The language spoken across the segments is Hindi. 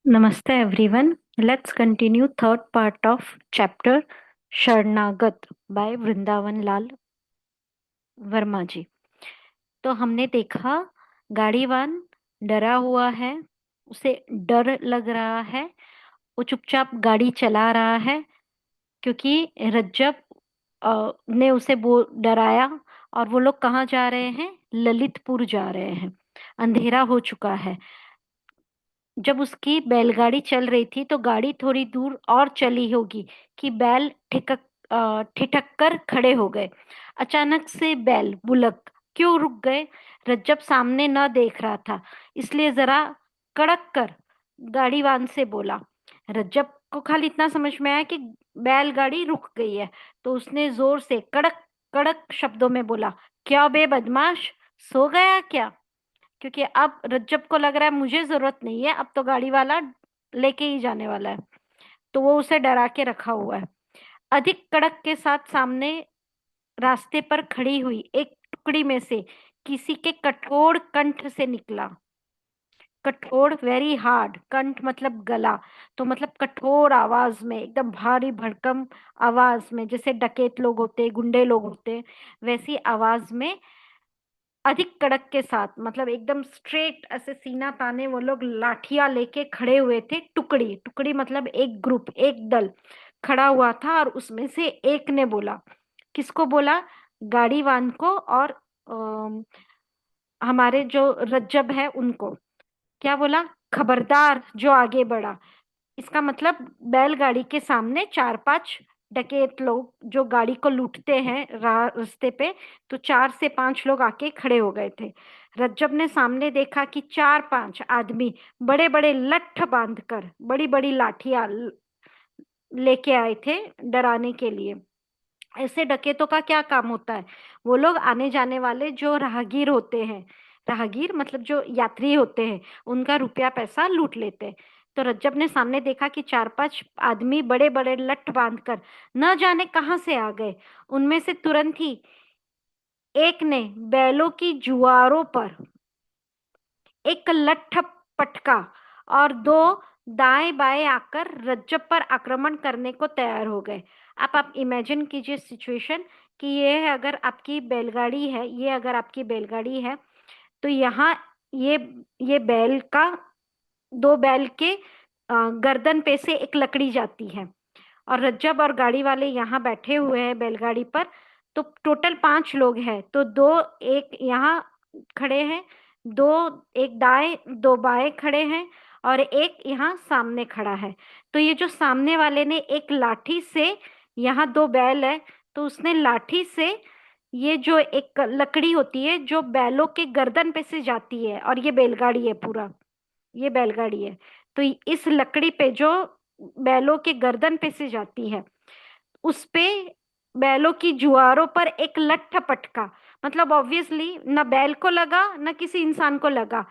Namaste everyone. Let's continue third part of chapter शरणागत by वृंदावन लाल वर्मा जी। तो हमने देखा गाड़ीवान डरा हुआ है, उसे डर लग रहा है, वो चुपचाप गाड़ी चला रहा है क्योंकि रज्जब ने उसे वो डराया। और वो लोग कहाँ जा रहे हैं? ललितपुर जा रहे हैं। अंधेरा हो चुका है। जब उसकी बैलगाड़ी चल रही थी तो गाड़ी थोड़ी दूर और चली होगी कि बैल ठिठक कर खड़े हो गए। अचानक से बैल बुलक क्यों रुक गए? रज्जब सामने न देख रहा था, इसलिए जरा कड़क कर गाड़ीवान से बोला। रज्जब को खाली इतना समझ में आया कि बैलगाड़ी रुक गई है, तो उसने जोर से कड़क कड़क शब्दों में बोला, क्या बे बदमाश, सो गया क्या? क्योंकि अब रज्जब को लग रहा है मुझे जरूरत नहीं है, अब तो गाड़ी वाला लेके ही जाने वाला है, तो वो उसे डरा के रखा हुआ है। अधिक कड़क के साथ सामने रास्ते पर खड़ी हुई एक टुकड़ी में से किसी के कठोर कंठ से निकला। कठोर वेरी हार्ड, कंठ मतलब गला, तो मतलब कठोर आवाज में, एकदम भारी भड़कम आवाज में, जैसे डकैत लोग होते, गुंडे लोग होते, वैसी आवाज में अधिक कड़क के साथ, मतलब एकदम स्ट्रेट ऐसे सीना ताने वो लोग लाठियां लेके खड़े हुए थे। टुकड़ी टुकड़ी मतलब एक ग्रुप, एक दल खड़ा हुआ था। और उसमें से एक ने बोला, किसको बोला? गाड़ीवान को और हमारे जो रज्जब है उनको। क्या बोला? खबरदार जो आगे बढ़ा। इसका मतलब बैलगाड़ी के सामने चार पांच डकैत लोग जो गाड़ी को लूटते हैं रास्ते पे, तो चार से पांच लोग आके खड़े हो गए थे। रज्जब ने सामने देखा कि चार पांच आदमी बड़े बड़े लठ बांधकर बड़ी बड़ी लाठियां लेके आए थे डराने के लिए। ऐसे डकैतों का क्या काम होता है? वो लोग आने जाने वाले जो राहगीर होते हैं, राहगीर मतलब जो यात्री होते हैं, उनका रुपया पैसा लूट लेते हैं। तो रज्जब ने सामने देखा कि चार पांच आदमी बड़े बड़े लठ बांधकर न जाने कहां से आ गए। उनमें से तुरंत ही एक ने बैलों की जुआरों पर एक लठ पटका और दो दाएं बाएं आकर रज्जब पर आक्रमण करने को तैयार हो गए। आप इमेजिन कीजिए सिचुएशन कि ये है अगर आपकी बैलगाड़ी है, ये अगर आपकी बैलगाड़ी है, तो यहाँ ये ये बैल का, दो बैल के गर्दन पे से एक लकड़ी जाती है, और रज्जब और गाड़ी वाले यहाँ बैठे हुए हैं बैलगाड़ी पर। तो टोटल पांच लोग हैं, तो दो एक यहाँ खड़े हैं, दो एक दाएं दो बाएं खड़े हैं, और एक यहाँ सामने खड़ा है। तो ये जो सामने वाले ने एक लाठी से, यहाँ दो बैल है, तो उसने लाठी से ये जो एक लकड़ी होती है जो बैलों के गर्दन पे से जाती है, और ये बैलगाड़ी है पूरा, ये बैलगाड़ी है, तो इस लकड़ी पे जो बैलों के गर्दन पे से जाती है, उस पे बैलों की जुआरों पर एक लठ पटका। मतलब ऑब्वियसली न बैल को लगा न किसी इंसान को लगा।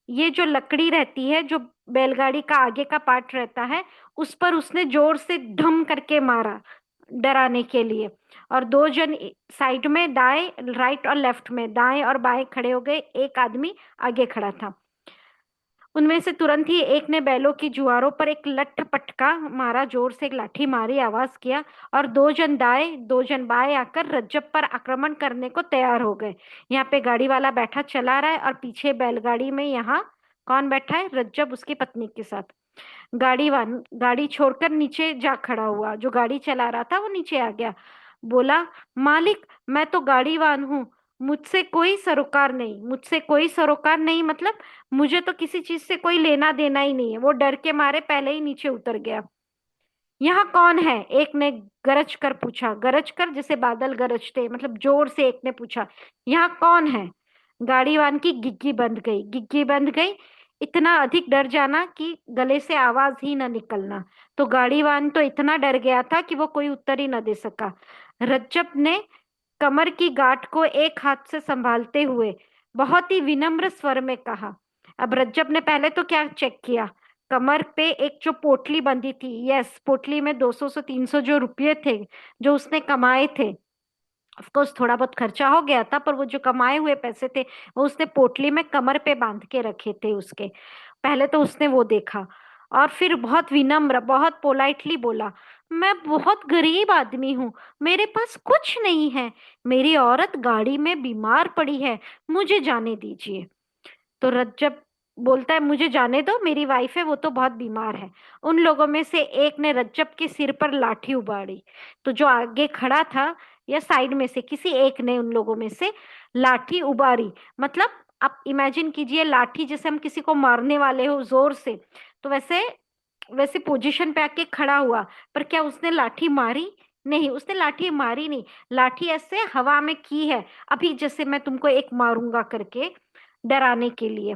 ये जो लकड़ी रहती है, जो बैलगाड़ी का आगे का पार्ट रहता है, उस पर उसने जोर से ढम करके मारा डराने के लिए। और दो जन साइड में, दाएं राइट और लेफ्ट में, दाएं और बाएं खड़े हो गए, एक आदमी आगे खड़ा था। उनमें से तुरंत ही एक ने बैलों की जुआरों पर एक लठ पटका मारा, जोर से एक लाठी मारी, आवाज किया, और दो जन दाएं दो जन बाएं आकर रज्जब पर आक्रमण करने को तैयार हो गए। यहाँ पे गाड़ी वाला बैठा चला रहा है, और पीछे बैलगाड़ी में यहाँ कौन बैठा है? रज्जब उसकी पत्नी के साथ। गाड़ीवान गाड़ी छोड़कर नीचे जा खड़ा हुआ, जो गाड़ी चला रहा था वो नीचे आ गया। बोला, मालिक मैं तो गाड़ीवान हूँ, मुझसे कोई सरोकार नहीं। मुझसे कोई सरोकार नहीं मतलब मुझे तो किसी चीज से कोई लेना देना ही नहीं है। वो डर के मारे पहले ही नीचे उतर गया। यहाँ कौन है? एक ने गरज कर पूछा, गरज कर जैसे बादल गरजते, मतलब जोर से एक ने पूछा, यहाँ कौन है? गाड़ीवान की गिग्गी बंद गई, गिग्गी बंद गई। इतना अधिक डर जाना कि गले से आवाज ही न निकलना। तो गाड़ीवान तो इतना डर गया था कि वो कोई उत्तर ही न दे सका। रज्जब ने कमर की गांठ को एक हाथ से संभालते हुए बहुत ही विनम्र स्वर में कहा। अब रज्जब ने पहले तो क्या चेक किया? कमर पे एक जो पोटली बंधी थी, यस, पोटली में 200 से 300 जो रुपये थे जो उसने कमाए थे। ऑफ कोर्स थोड़ा बहुत खर्चा हो गया था, पर वो जो कमाए हुए पैसे थे वो उसने पोटली में कमर पे बांध के रखे थे उसके। पहले तो उसने वो देखा। और फिर बहुत विनम्र, बहुत पोलाइटली बोला, मैं बहुत गरीब आदमी हूँ, मेरे पास कुछ नहीं है, मेरी औरत गाड़ी में बीमार पड़ी है, मुझे जाने दीजिए। तो रज्जब बोलता है, मुझे जाने दो, मेरी वाइफ है, वो तो बहुत बीमार है। उन लोगों में से एक ने रज्जब के सिर पर लाठी उबारी। तो जो आगे खड़ा था, या साइड में से किसी एक ने उन लोगों में से लाठी उबारी, मतलब आप इमेजिन कीजिए, लाठी जैसे हम किसी को मारने वाले हो जोर से, तो वैसे वैसे पोजीशन पे आके खड़ा हुआ। पर क्या उसने लाठी मारी? नहीं, उसने लाठी मारी नहीं। लाठी ऐसे हवा में की है, अभी जैसे मैं तुमको एक मारूंगा करके, डराने के लिए।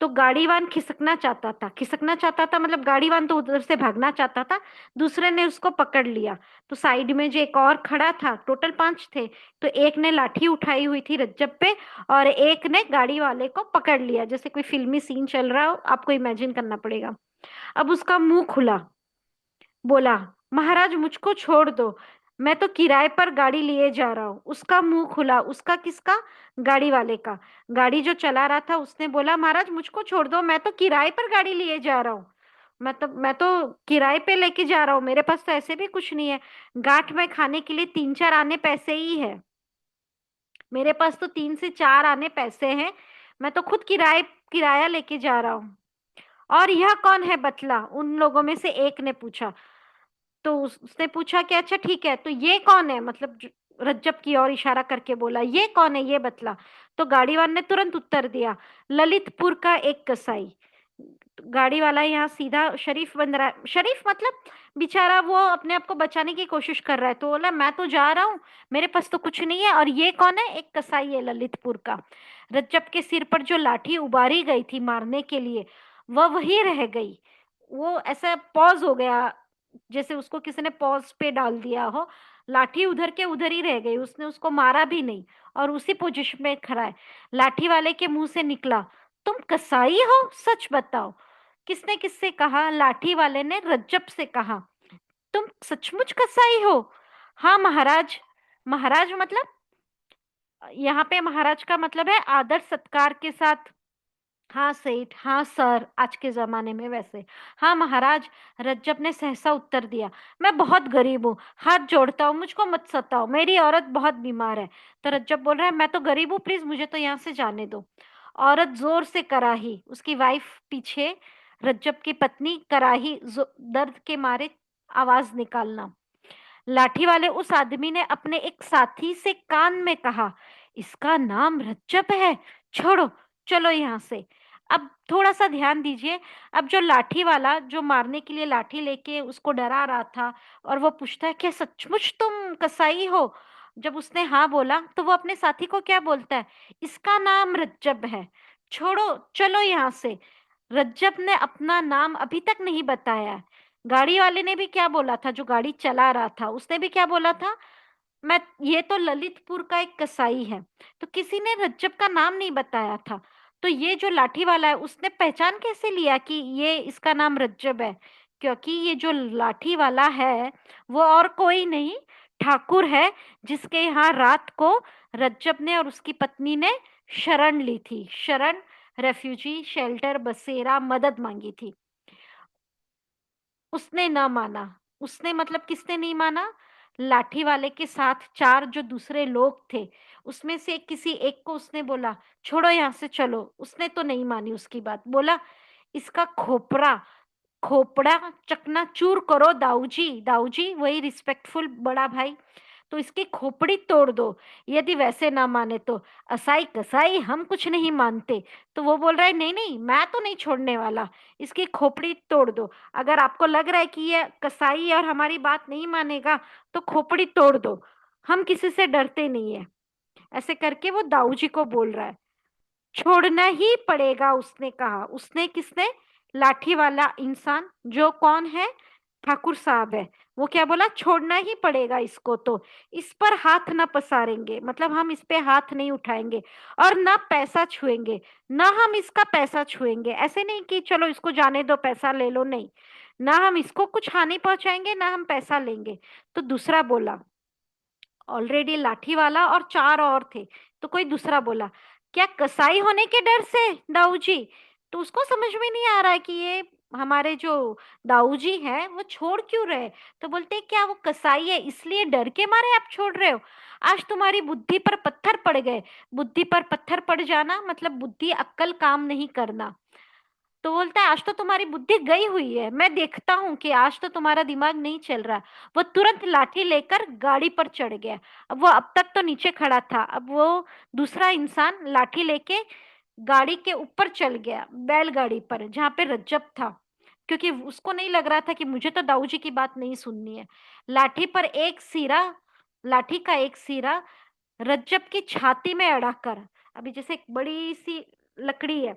तो गाड़ीवान खिसकना चाहता था, खिसकना चाहता था मतलब गाड़ीवान तो उधर से भागना चाहता था, दूसरे ने उसको पकड़ लिया। तो साइड में जो एक और खड़ा था, टोटल 5 थे, तो एक ने लाठी उठाई हुई थी रज्जब पे, और एक ने गाड़ी वाले को पकड़ लिया, जैसे कोई फिल्मी सीन चल रहा हो, आपको इमेजिन करना पड़ेगा। अब उसका मुंह खुला, बोला, महाराज मुझको छोड़ दो, मैं तो किराए पर गाड़ी लिए जा रहा हूँ। उसका मुंह खुला, उसका किसका? गाड़ी वाले का। गाड़ी जो चला रहा था उसने बोला, महाराज मुझको छोड़ दो, मैं तो किराए पर गाड़ी लिए जा रहा हूँ, मतलब मैं तो किराए पे लेके जा रहा हूँ, मेरे पास तो ऐसे भी कुछ नहीं है, गांठ में खाने के लिए 3-4 आने पैसे ही है, मेरे पास तो 3 से 4 आने पैसे हैं, मैं तो खुद किराया लेके जा रहा हूँ। और यह कौन है बतला? उन लोगों में से एक ने पूछा। तो उसने पूछा कि अच्छा ठीक है, तो ये कौन है, मतलब रज्जब की ओर इशारा करके बोला, ये कौन है, ये बतला। तो गाड़ीवान ने तुरंत उत्तर दिया, ललितपुर का एक कसाई। गाड़ी वाला यहाँ सीधा शरीफ बन रहा है, शरीफ मतलब बेचारा वो अपने आप को बचाने की कोशिश कर रहा है, तो बोला मैं तो जा रहा हूँ, मेरे पास तो कुछ नहीं है, और ये कौन है? एक कसाई है ललितपुर का। रज्जब के सिर पर जो लाठी उबारी गई थी मारने के लिए, वह वही रह गई। वो ऐसा पॉज हो गया, जैसे उसको किसी ने पॉज पे डाल दिया हो। लाठी उधर के उधर ही रह गई, उसने उसको मारा भी नहीं, और उसी पोजीशन में खड़ा है। लाठी वाले के मुंह से निकला, तुम कसाई हो, सच बताओ। किसने किससे कहा? लाठी वाले ने रज्जब से कहा, तुम सचमुच कसाई हो? हाँ महाराज। महाराज मतलब, यहाँ पे महाराज का मतलब है आदर सत्कार के साथ, हाँ सेठ, हाँ सर, आज के जमाने में वैसे। हाँ महाराज, रज्जब ने सहसा उत्तर दिया, मैं बहुत गरीब हूँ, हाथ जोड़ता हूँ, मुझको मत सताओ, मेरी औरत बहुत बीमार है। तो रज्जब बोल रहा है, मैं तो गरीब हूँ, प्लीज मुझे तो यहाँ से जाने दो। औरत जोर से कराही, उसकी वाइफ पीछे, रज्जब की पत्नी कराही, दर्द के मारे आवाज निकालना। लाठी वाले उस आदमी ने अपने एक साथी से कान में कहा, इसका नाम रज्जब है, छोड़ो, चलो यहाँ से। अब थोड़ा सा ध्यान दीजिए। अब जो लाठी वाला, जो मारने के लिए लाठी लेके उसको डरा रहा था, और वो पूछता है, क्या सचमुच तुम कसाई हो? जब उसने हाँ बोला, तो वो अपने साथी को क्या बोलता है? इसका नाम रज्जब है, छोड़ो, चलो यहाँ से। रज्जब ने अपना नाम अभी तक नहीं बताया। गाड़ी वाले ने भी क्या बोला था, जो गाड़ी चला रहा था उसने भी क्या बोला था? मैं, ये तो ललितपुर का एक कसाई है। तो किसी ने रज्जब का नाम नहीं बताया था। तो ये जो लाठी वाला है, उसने पहचान कैसे लिया कि ये इसका नाम रज्जब है? क्योंकि ये जो लाठी वाला है, वो और कोई नहीं, ठाकुर है, जिसके यहाँ रात को रज्जब ने और उसकी पत्नी ने शरण ली थी। शरण, रेफ्यूजी शेल्टर, बसेरा, मदद मांगी थी। उसने ना माना। उसने मतलब किसने नहीं माना? लाठी वाले के साथ 4 जो दूसरे लोग थे, उसमें से किसी एक को उसने बोला, छोड़ो यहाँ से, चलो। उसने तो नहीं मानी उसकी बात, बोला, इसका खोपड़ा खोपड़ा चकनाचूर करो दाऊजी। दाऊजी वही रिस्पेक्टफुल बड़ा भाई। तो इसकी खोपड़ी तोड़ दो, यदि वैसे ना माने तो। असाई कसाई हम कुछ नहीं मानते। तो वो बोल रहा है, नहीं नहीं, मैं तो नहीं छोड़ने वाला, इसकी खोपड़ी तोड़ दो। अगर आपको लग रहा है कि ये कसाई है और हमारी बात नहीं मानेगा, तो खोपड़ी तोड़ दो, हम किसी से डरते नहीं है। ऐसे करके वो दाऊ जी को बोल रहा है। छोड़ना ही पड़ेगा, उसने कहा। उसने किसने? लाठी वाला इंसान, जो कौन है? ठाकुर साहब है। वो क्या बोला? छोड़ना ही पड़ेगा इसको, तो इस पर हाथ ना पसारेंगे, मतलब हम इस पे हाथ नहीं उठाएंगे, और ना पैसा छुएंगे, ना हम इसका पैसा छुएंगे। ऐसे नहीं कि चलो इसको जाने दो, पैसा ले लो, नहीं, ना हम इसको कुछ हानि पहुंचाएंगे, ना हम पैसा लेंगे। तो दूसरा बोला, ऑलरेडी लाठी वाला और 4 और थे, तो कोई दूसरा बोला, क्या कसाई होने के डर से दाऊ जी? तो उसको समझ में नहीं आ रहा है कि ये हमारे जो दाऊ जी हैं वो छोड़ क्यों रहे? तो बोलते हैं, क्या वो कसाई है इसलिए डर के मारे आप छोड़ रहे हो? आज तुम्हारी बुद्धि पर पत्थर पड़ गए। बुद्धि पर पत्थर पड़ जाना मतलब बुद्धि अक्कल काम नहीं करना। तो बोलता है, आज तो तुम्हारी बुद्धि गई हुई है, मैं देखता हूं कि आज तो तुम्हारा दिमाग नहीं चल रहा। वो तुरंत लाठी लेकर गाड़ी पर चढ़ गया। अब वो अब तक तो नीचे खड़ा था, अब वो दूसरा इंसान लाठी लेके गाड़ी के ऊपर चल गया, बैलगाड़ी पर जहां पे रज्जब था। क्योंकि उसको नहीं लग रहा था कि मुझे तो दाऊ जी की बात नहीं सुननी है। लाठी पर एक सिरा, लाठी का एक सिरा रज्जब की छाती में अड़ाकर, अभी जैसे एक बड़ी सी लकड़ी है,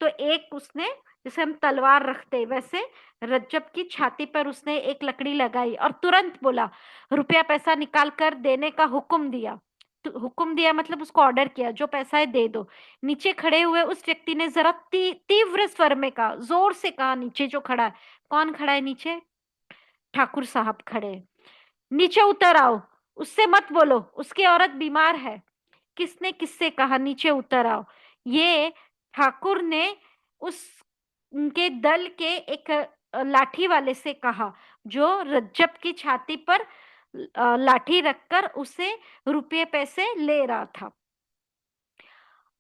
तो एक उसने, जैसे हम तलवार रखते हैं वैसे, रज्जब की छाती पर उसने एक लकड़ी लगाई और तुरंत बोला, रुपया पैसा निकाल कर देने का हुक्म दिया। तो हुक्म दिया मतलब उसको ऑर्डर किया, जो पैसा है दे दो। नीचे खड़े हुए उस व्यक्ति ने जरा तीव्र स्वर में कहा, जोर से कहा, नीचे जो खड़ा है, कौन खड़ा है नीचे? ठाकुर साहब खड़े हैं। नीचे उतर आओ, उससे मत बोलो, उसकी औरत बीमार है। किसने किससे कहा नीचे उतर आओ? ये ठाकुर ने उस उनके दल के एक लाठी वाले से कहा, जो रज्जब की छाती पर लाठी रखकर उसे रुपये पैसे ले रहा था।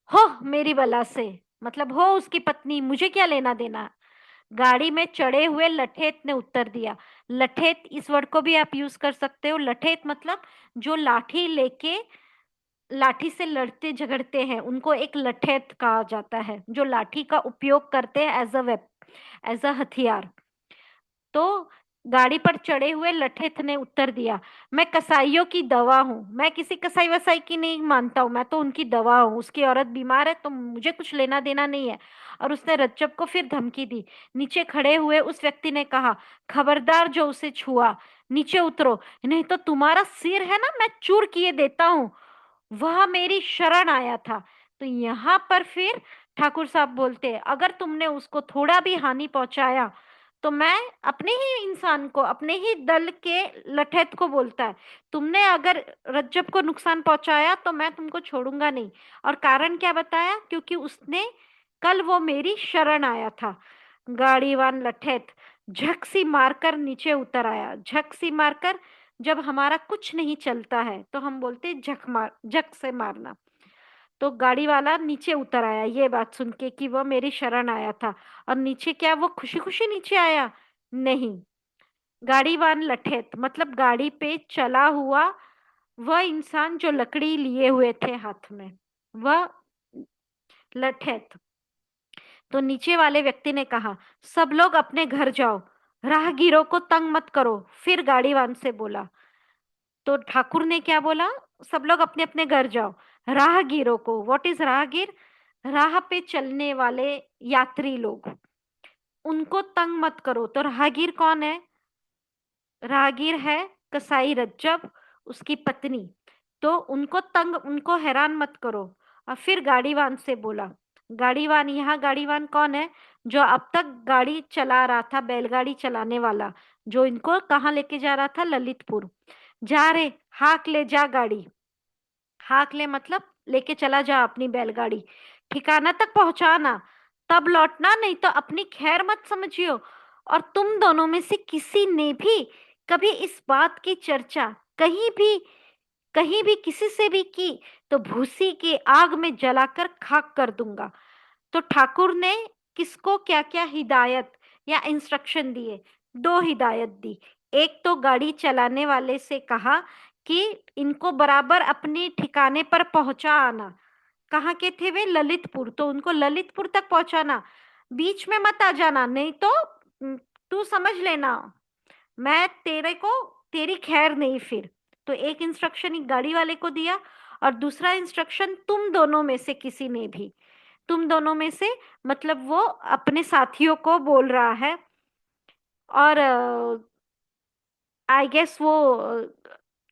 हो मेरी बला से, मतलब हो उसकी पत्नी, मुझे क्या लेना देना? गाड़ी में चढ़े हुए लठेत ने उत्तर दिया। लठेत इस वर्ड को भी आप यूज कर सकते हो। लठेत मतलब जो लाठी लेके लाठी से लड़ते झगड़ते हैं, उनको एक लठेत कहा जाता है, जो लाठी का उपयोग करते हैं एज अ वेप, एज अ हथियार। तो गाड़ी पर चढ़े हुए लठेत ने उत्तर दिया, मैं कसाईयों की दवा हूँ, मैं किसी कसाई वसाई की नहीं मानता हूँ, मैं तो उनकी दवा हूँ, उसकी औरत बीमार है तो मुझे कुछ लेना देना नहीं है। और उसने रज्जब को फिर धमकी दी। नीचे खड़े हुए उस व्यक्ति ने कहा, खबरदार जो उसे छुआ, नीचे उतरो, नहीं तो तुम्हारा सिर है ना मैं चूर किए देता हूँ। वह मेरी शरण आया था। तो यहाँ पर फिर ठाकुर साहब बोलते हैं, अगर तुमने उसको थोड़ा भी हानि पहुंचाया तो मैं अपने ही इंसान को, अपने ही दल के लठैत को बोलता है, तुमने अगर रज्जब को नुकसान पहुंचाया तो मैं तुमको छोड़ूंगा नहीं। और कारण क्या बताया? क्योंकि उसने कल वो मेरी शरण आया था। गाड़ीवान लठैत झक सी मारकर नीचे उतर आया। झक सी मारकर, जब हमारा कुछ नहीं चलता है तो हम बोलते हैं झक मार, झक से मारना। तो गाड़ी वाला नीचे उतर आया ये बात सुन के कि वह मेरी शरण आया था। और नीचे क्या वो खुशी खुशी नीचे आया? नहीं। गाड़ीवान लठैत मतलब गाड़ी पे चला हुआ वह इंसान जो लकड़ी लिए हुए थे हाथ में, वह लठैत। तो नीचे वाले व्यक्ति ने कहा, सब लोग अपने घर जाओ, राहगीरों को तंग मत करो। फिर गाड़ीवान से बोला, तो ठाकुर ने क्या बोला? सब लोग अपने अपने घर जाओ। राहगीरों को, व्हाट इज राहगीर? राह पे चलने वाले यात्री लोग, उनको तंग मत करो। तो राहगीर कौन है? राहगीर है कसाई रज्जब, उसकी पत्नी। तो उनको तंग, उनको हैरान मत करो। और फिर गाड़ीवान से बोला, गाड़ीवान, यहाँ गाड़ीवान कौन है? जो अब तक गाड़ी चला रहा था, बैलगाड़ी चलाने वाला, जो इनको कहाँ लेके जा रहा था? ललितपुर। जा रे, हाँक ले जा गाड़ी। हाँक ले मतलब लेके चला जा अपनी बैलगाड़ी, ठिकाना तक पहुंचाना, तब लौटना, नहीं तो अपनी खैर मत समझियो। और तुम दोनों में से किसी ने भी कभी इस बात की चर्चा कहीं भी किसी से भी की तो भूसी की आग में जलाकर खाक कर दूंगा। तो ठाकुर ने किसको क्या क्या हिदायत या इंस्ट्रक्शन दिए? दो हिदायत दी। एक तो गाड़ी चलाने वाले से कहा कि इनको बराबर अपने ठिकाने पर पहुंचा आना। कहाँ के थे वे? ललितपुर, तो उनको ललितपुर तक पहुंचाना, बीच में मत आ जाना, नहीं तो तू समझ लेना, मैं तेरे को, तेरी खैर नहीं फिर। तो एक इंस्ट्रक्शन गाड़ी वाले को दिया, और दूसरा इंस्ट्रक्शन तुम दोनों में से किसी ने भी, तुम दोनों में से मतलब वो अपने साथियों को बोल रहा है। और आई गेस वो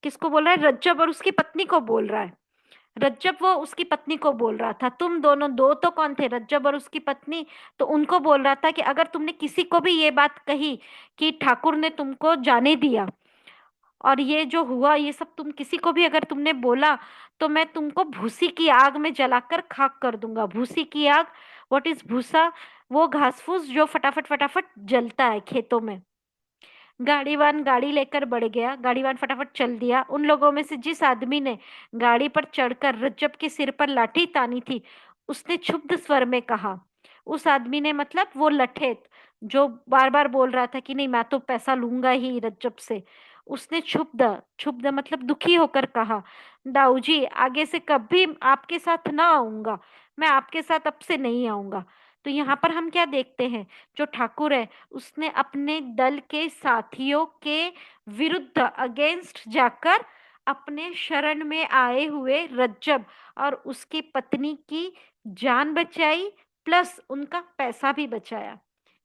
किसको बोल रहा है? रज्जब और उसकी पत्नी को बोल रहा है। रज्जब वो उसकी पत्नी को बोल रहा था, तुम दोनों, दो तो कौन थे? रज्जब और उसकी पत्नी। तो उनको बोल रहा था कि अगर तुमने किसी को भी ये बात कही कि ठाकुर ने तुमको जाने दिया और ये जो हुआ ये सब, तुम किसी को भी अगर तुमने बोला तो मैं तुमको भूसी की आग में जलाकर खाक कर दूंगा। भूसी की आग, व्हाट इज भूसा? वो घास फूस जो फटाफट फटाफट जलता है खेतों में। गाड़ीवान गाड़ी लेकर बढ़ गया, गाड़ीवान फटाफट चल दिया। उन लोगों में से जिस आदमी ने गाड़ी पर चढ़कर रज्जब के सिर पर लाठी तानी थी, उसने क्षुब्ध स्वर में कहा, उस आदमी ने मतलब वो लठेत जो बार बार बोल रहा था कि नहीं मैं तो पैसा लूंगा ही रज्जब से, उसने क्षुब्ध, क्षुब्ध मतलब दुखी होकर कहा, दाऊ जी आगे से कभी आपके साथ ना आऊंगा, मैं आपके साथ अब से नहीं आऊंगा। तो यहाँ पर हम क्या देखते हैं, जो ठाकुर है उसने अपने दल के साथियों के विरुद्ध अगेंस्ट जाकर अपने शरण में आए हुए रज्जब और उसकी पत्नी की जान बचाई, प्लस उनका पैसा भी बचाया।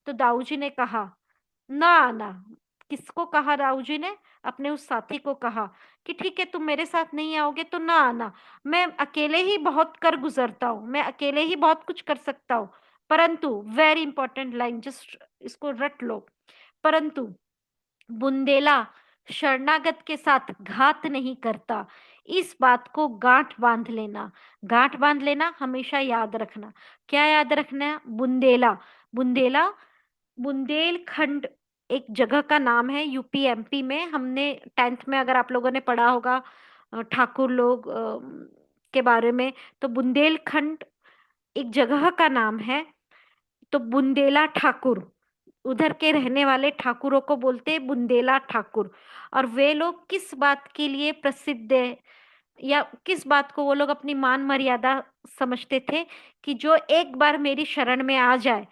तो दाऊ जी ने कहा ना आना। किसको कहा दाऊ जी ने? अपने उस साथी को कहा कि ठीक है तुम मेरे साथ नहीं आओगे तो ना आना, मैं अकेले ही बहुत कर गुजरता हूँ, मैं अकेले ही बहुत कुछ कर सकता हूँ, परंतु वेरी इंपॉर्टेंट लाइन, जस्ट इसको रट लो, परंतु बुंदेला शरणागत के साथ घात नहीं करता। इस बात को गांठ बांध लेना, गांठ बांध लेना, हमेशा याद रखना। क्या याद रखना? बुंदेला, बुंदेला बुंदेलखंड एक जगह का नाम है यूपी एमपी में। हमने 10th में अगर आप लोगों ने पढ़ा होगा ठाकुर लोग के बारे में, तो बुंदेलखंड एक जगह का नाम है। तो बुंदेला ठाकुर, उधर के रहने वाले ठाकुरों को बोलते हैं बुंदेला ठाकुर। और वे लोग किस बात के लिए प्रसिद्ध है, या किस बात को वो लोग अपनी मान मर्यादा समझते थे, कि जो एक बार मेरी शरण में आ जाए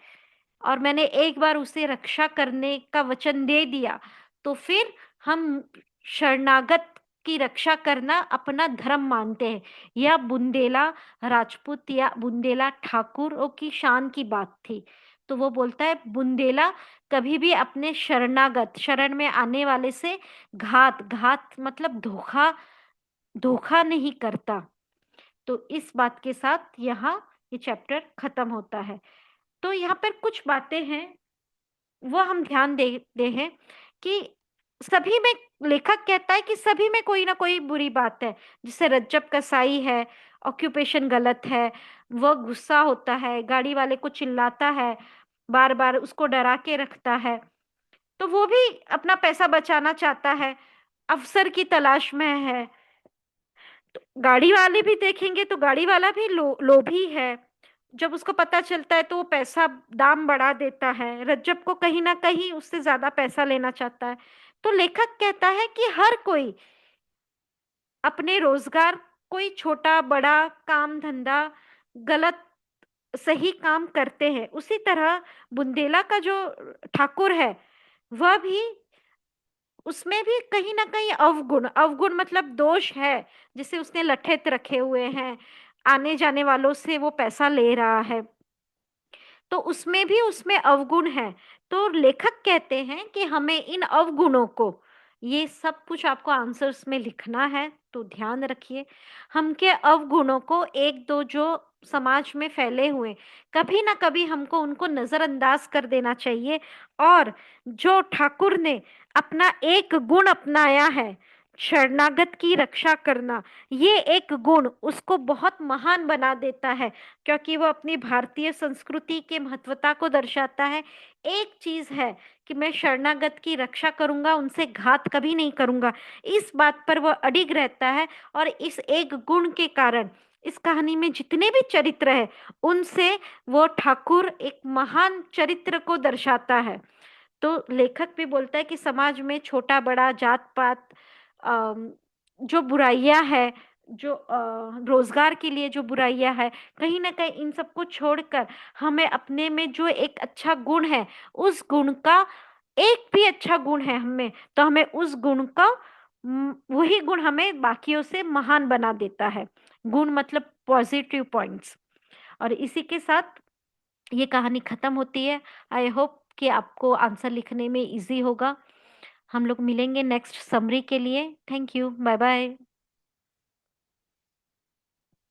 और मैंने एक बार उसे रक्षा करने का वचन दे दिया, तो फिर हम शरणागत की रक्षा करना अपना धर्म मानते हैं। यह बुंदेला राजपूत या बुंदेला ठाकुरों की शान की बात थी। तो वो बोलता है बुंदेला कभी भी अपने शरणागत, शरण में आने वाले से घात, घात मतलब धोखा, धोखा नहीं करता। तो इस बात के साथ यहाँ ये चैप्टर खत्म होता है। तो यहाँ पर कुछ बातें हैं वो हम ध्यान देते हैं कि सभी में, लेखक कहता है कि सभी में कोई ना कोई बुरी बात है। जैसे रज्जब कसाई है, ऑक्यूपेशन गलत है, वह गुस्सा होता है, गाड़ी वाले को चिल्लाता है, बार बार उसको डरा के रखता है, तो वो भी अपना पैसा बचाना चाहता है, अवसर की तलाश में है। तो गाड़ी वाले भी देखेंगे तो गाड़ी वाला भी लोभी है। जब उसको पता चलता है तो वो पैसा दाम बढ़ा देता है, रज्जब को कहीं ना कहीं उससे ज्यादा पैसा लेना चाहता है। तो लेखक कहता है कि हर कोई अपने रोजगार, कोई छोटा बड़ा काम धंधा, गलत सही काम करते हैं। उसी तरह बुंदेला का जो ठाकुर है वह भी, उसमें भी कहीं ना कहीं अवगुण, अवगुण मतलब दोष है। जिसे उसने लठेत रखे हुए हैं, आने जाने वालों से वो पैसा ले रहा है, तो उसमें भी उसमें अवगुण है। तो लेखक कहते हैं कि हमें इन अवगुणों को, ये सब कुछ आपको आंसर्स में लिखना है तो ध्यान रखिए, हम के अवगुणों को, एक दो जो समाज में फैले हुए, कभी ना कभी हमको उनको नजरअंदाज कर देना चाहिए। और जो ठाकुर ने अपना एक गुण अपनाया है, शरणागत की रक्षा करना, ये एक गुण उसको बहुत महान बना देता है, क्योंकि वो अपनी भारतीय संस्कृति के महत्वता को दर्शाता है। एक चीज है कि मैं शरणागत की रक्षा करूंगा, उनसे घात कभी नहीं करूंगा, इस बात पर वो अडिग रहता है। और इस एक गुण के कारण इस कहानी में जितने भी चरित्र है, उनसे वो ठाकुर एक महान चरित्र को दर्शाता है। तो लेखक भी बोलता है कि समाज में छोटा बड़ा जात पात, अम, जो बुराइयां है, जो रोजगार के लिए जो बुराइयां है, कहीं ना कहीं इन सबको छोड़कर हमें अपने में जो एक अच्छा गुण है, उस गुण का, एक भी अच्छा गुण है हमें, तो हमें उस गुण का, वही गुण हमें बाकियों से महान बना देता है। गुण मतलब पॉजिटिव पॉइंट्स। और इसी के साथ ये कहानी खत्म होती है। आई होप कि आपको आंसर लिखने में इजी होगा। हम लोग मिलेंगे नेक्स्ट समरी के लिए। Thank you, bye bye.